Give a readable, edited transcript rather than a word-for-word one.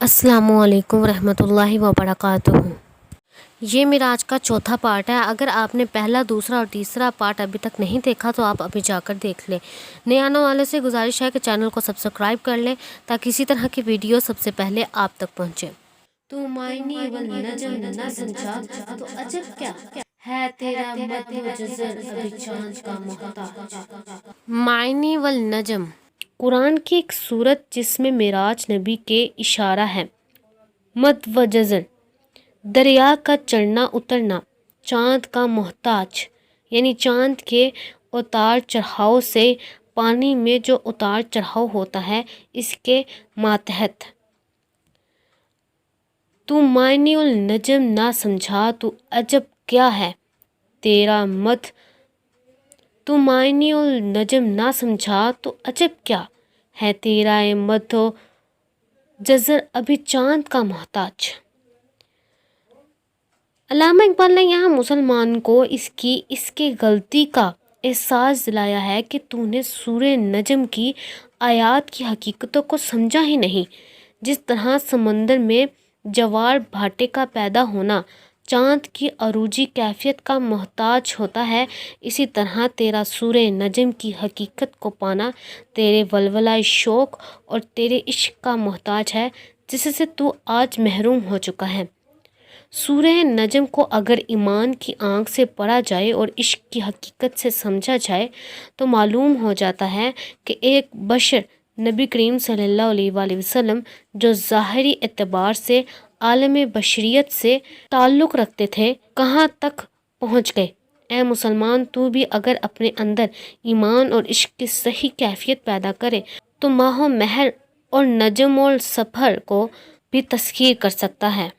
السلام علیکم ورحمۃ اللہ وبرکاتہ۔ یہ معراج کا چوتھا پارٹ ہے۔ اگر آپ نے پہلا، دوسرا اور تیسرا پارٹ ابھی تک نہیں دیکھا تو آپ ابھی جا کر دیکھ لیں۔ نئے آنے والے سے گزارش ہے کہ چینل کو سبسکرائب کر لیں تاکہ اسی طرح کی ویڈیو سب سے پہلے آپ تک پہنچے۔ تو معنی والنجم نہ سمجھا تو عجب کیا ہے تیرا مد و جزر ابھی چاند کا محتاج۔ معنی والنجم قرآن کی ایک سورت جس میں معراج نبی کے اشارہ ہے۔ مد و جزر دریا کا چڑھنا اترنا، چاند کا محتاج یعنی چاند کے اتار چڑھاؤ سے پانی میں جو اتار چڑھاؤ ہوتا ہے اس کے ماتحت۔ تو معنی النجم نہ سمجھا تو عجب کیا ہے تیرا مد، تو معنی النجم نہ سمجھا تو عجب کیا ہے تیرا مد و جزر ابھی چاند کا محتاج۔ علامہ اقبال نے یہاں مسلمان کو اس کی غلطی کا احساس دلایا ہے کہ تو نے سورہ نجم کی آیات کی حقیقتوں کو سمجھا ہی نہیں۔ جس طرح سمندر میں جوار بھاٹے کا پیدا ہونا چاند کی عروجی کیفیت کا محتاج ہوتا ہے، اسی طرح تیرا سورہ نجم کی حقیقت کو پانا تیرے ولولۂ شوق اور تیرے عشق کا محتاج ہے، جس سے تو آج محروم ہو چکا ہے۔ سورہ نجم کو اگر ایمان کی آنکھ سے پڑھا جائے اور عشق کی حقیقت سے سمجھا جائے تو معلوم ہو جاتا ہے کہ ایک بشر نبی کریم صلی اللہ علیہ وآلہ وسلم جو ظاہری اعتبار سے عالم بشریت سے تعلق رکھتے تھے کہاں تک پہنچ گئے۔ اے مسلمان، تو بھی اگر اپنے اندر ایمان اور عشق کی صحیح کیفیت پیدا کرے تو ماہ و مہر اور نجم و سپر کو بھی تسخیر کر سکتا ہے۔